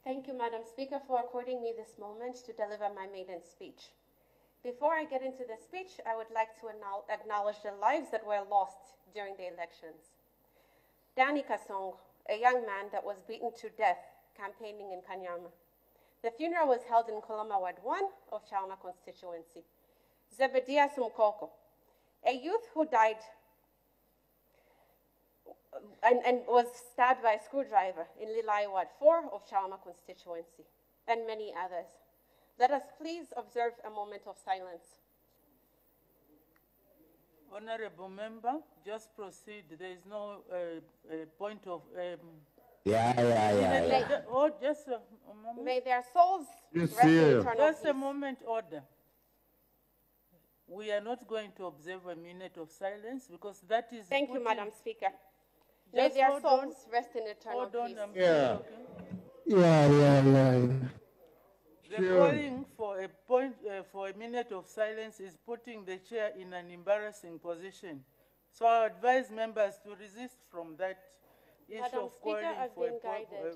Thank you, Madam Speaker, for according me this moment to deliver my maiden speech. Before I get into the speech, I would like to acknowledge the lives that were lost during the elections. Danny Kasongo, a young man that was beaten to death campaigning in Kanyama. The funeral was held in Koloma Ward 1 of Chawama constituency. Zebediah Sumkoko, a youth who died and was stabbed by a screwdriver in Lilai Ward 4 of Chawama constituency, and many others. Let us please observe a moment of silence. Honorable member, just proceed. There is no point of... Oh, just a moment. May their souls rest in eternal Just peace. a moment, order. We are not going to observe a minute of silence because that is... Thank you, Madam Speaker. May their souls rest in eternal peace. The calling for a point for a minute of silence is putting the chair in an embarrassing position. So I advise members to resist from that issue of calling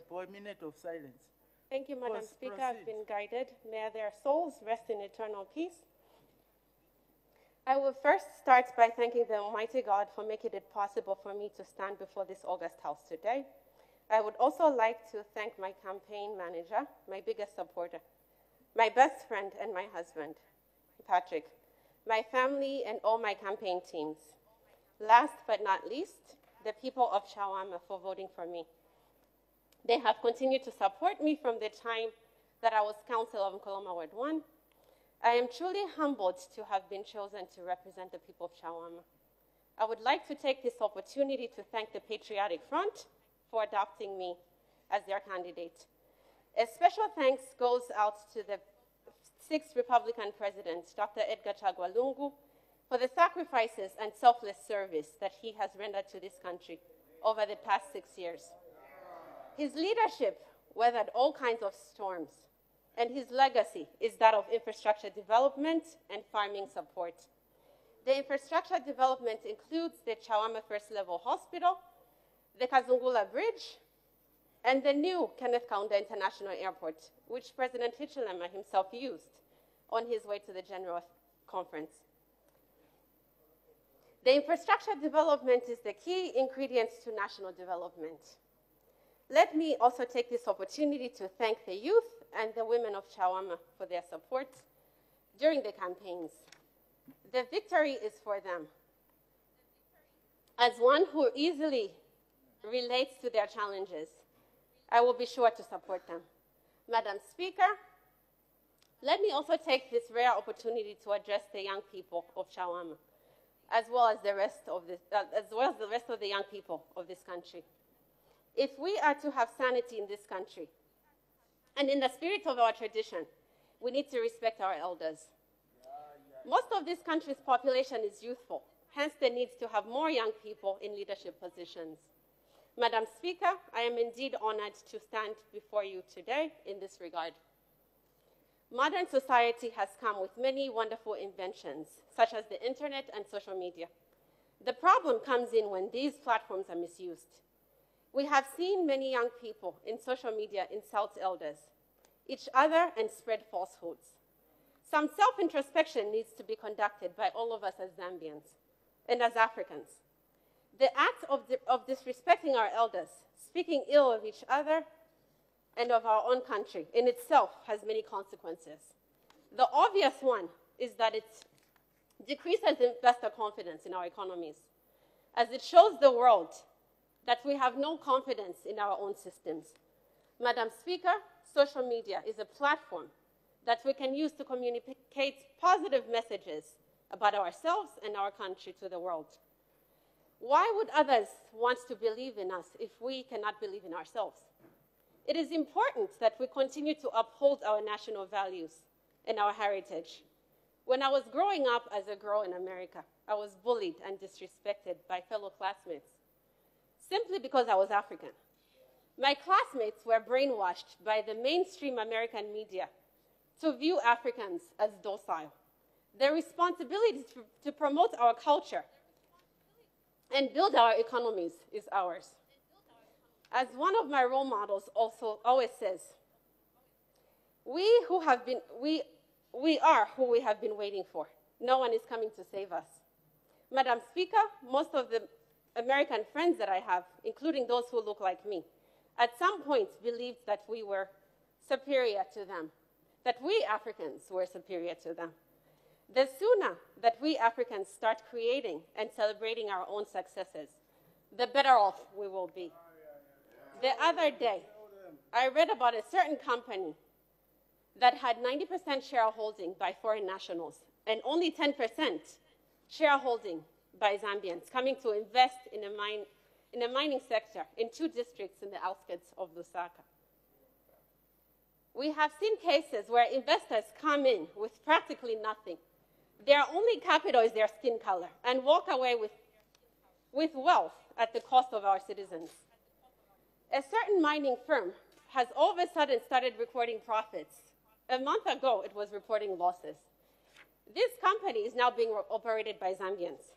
for a minute of silence. Thank you, Madam Speaker. I've been guided. May their souls rest in eternal peace. I will first start by thanking the Almighty God for making it possible for me to stand before this august house today. I would also like to thank my campaign manager, my biggest supporter, my best friend and my husband, Patrick, my family and all my campaign teams. Last but not least, the people of Chawama for voting for me. They have continued to support me from the time that I was councillor of Koloma Ward 1. I am truly humbled to have been chosen to represent the people of Chawama. I would like to take this opportunity to thank the Patriotic Front for adopting me as their candidate. A special thanks goes out to the 6th Republican President, Dr. Edgar Chagwa Lungu, for the sacrifices and selfless service that he has rendered to this country over the past 6 years. His leadership weathered all kinds of storms, and his legacy is that of infrastructure development and farming support. The infrastructure development includes the Chawama First Level Hospital, the Kazungula Bridge, and the new Kenneth Kaunda International Airport, which President Hichilema himself used on his way to the General Conference. The infrastructure development is the key ingredient to national development. Let me also take this opportunity to thank the youth and the women of Chawama for their support during the campaigns. The victory is for them. As one who easily relates to their challenges, I will be sure to support them. Madam Speaker, let me also take this rare opportunity to address the young people of Chawama, as well as the rest of the young people of this country. If we are to have sanity in this country, and in the spirit of our tradition, we need to respect our elders. Most of this country's population is youthful, hence the need to have more young people in leadership positions. Madam Speaker, I am indeed honored to stand before you today in this regard. Modern society has come with many wonderful inventions, such as the internet and social media. The problem comes in when these platforms are misused. We have seen many young people in social media insult elders, each other, and spread falsehoods. Some self-introspection needs to be conducted by all of us as Zambians and as Africans. The act of disrespecting our elders, speaking ill of each other and of our own country in itself has many consequences. The obvious one is that it decreases investor confidence in our economies, as it shows the world that we have no confidence in our own systems. Madam Speaker, social media is a platform that we can use to communicate positive messages about ourselves and our country to the world. Why would others want to believe in us if we cannot believe in ourselves? It is important that we continue to uphold our national values and our heritage. When I was growing up as a girl in America, I was bullied and disrespected by fellow classmates simply because I was African. My classmates were brainwashed by the mainstream American media to view Africans as docile. Their responsibility to promote our culture and build our economies is ours. As one of my role models also always says, We are who we have been waiting for. No one is coming to save us. Madam Speaker, most of the American friends that I have, including those who look like me, at some point believed that we were superior to them, that we Africans were superior to them. The sooner that we Africans start creating and celebrating our own successes, the better off we will be. The other day, I read about a certain company that had 90% shareholding by foreign nationals and only 10% shareholding by Zambians coming to invest in a mining sector in 2 districts in the outskirts of Lusaka. We have seen cases where investors come in with practically nothing. Their only capital is their skin color and walk away with wealth at the cost of our citizens. A certain mining firm has all of a sudden started recording profits. A month ago, it was reporting losses. This company is now being operated by Zambians.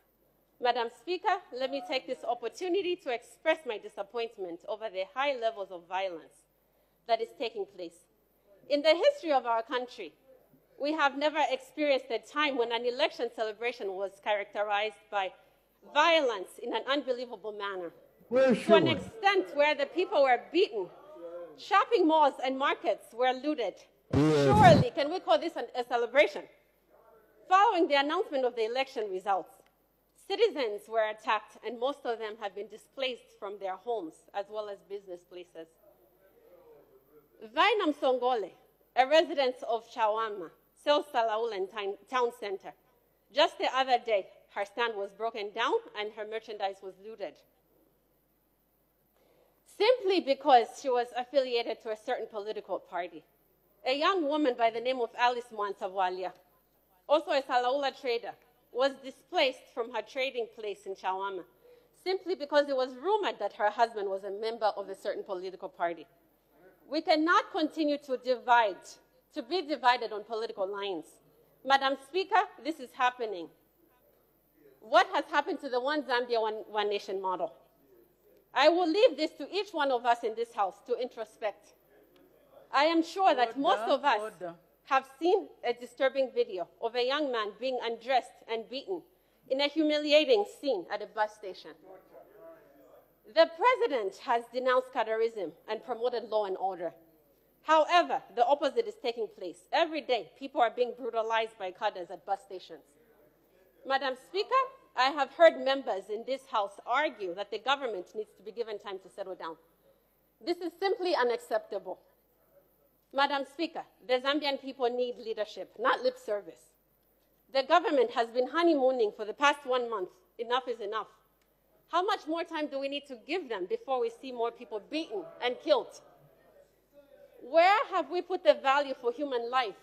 Madam Speaker, let me take this opportunity to express my disappointment over the high levels of violence that is taking place. In the history of our country, we have never experienced a time when an election celebration was characterized by violence in an unbelievable manner. To an extent where the people were beaten, shopping malls and markets were looted. Surely, can we call this a celebration? Following the announcement of the election results, citizens were attacked and most of them have been displaced from their homes as well as business places. Vainam Songole, a resident of Chawama, sells Salaulan town center. Just the other day, her stand was broken down and her merchandise was looted. Simply because she was affiliated to a certain political party. A young woman by the name of Alice Mwansavwalia, also a Salaula trader, was displaced from her trading place in Chawama simply because it was rumored that her husband was a member of a certain political party. We cannot continue to be divided on political lines. Madam Speaker, this is happening. What has happened to the One Zambia, One Nation model? I will leave this to each one of us in this house to introspect. I am sure that most of us have seen a disturbing video of a young man being undressed and beaten in a humiliating scene at a bus station. The president has denounced cadreism and promoted law and order. However, the opposite is taking place. Every day, people are being brutalized by cadres at bus stations. Madam Speaker, I have heard members in this House argue that the government needs to be given time to settle down. This is simply unacceptable. Madam Speaker, the Zambian people need leadership, not lip service. The government has been honeymooning for the past 1 month. Enough is enough. How much more time do we need to give them before we see more people beaten and killed? Where have we put the value for human life?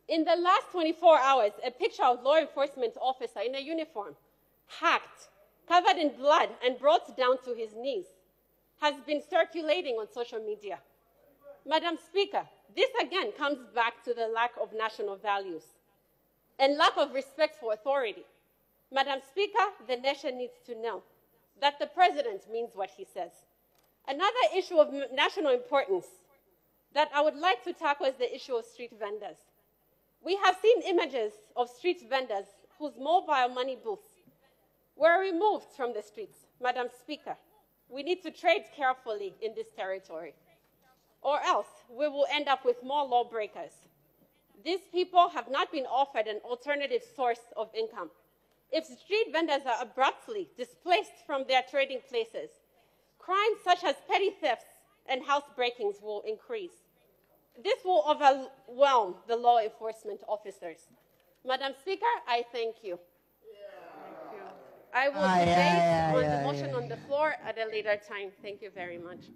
In the last 24 hours, a picture of law enforcement officer in a uniform, hacked, covered in blood, and brought down to his knees, has been circulating on social media. Madam Speaker, this again comes back to the lack of national values and lack of respect for authority. Madam Speaker, the nation needs to know that the president means what he says. Another issue of national importance that I would like to tackle is the issue of street vendors. We have seen images of street vendors whose mobile money booths were removed from the streets. Madam Speaker, we need to trade carefully in this territory, or else we will end up with more lawbreakers. These people have not been offered an alternative source of income. If street vendors are abruptly displaced from their trading places, crimes such as petty thefts and house breakings will increase. This will overwhelm the law enforcement officers. Madam Speaker, I thank you. Thank you. I will debate on the motion on the floor at a later time. Thank you very much.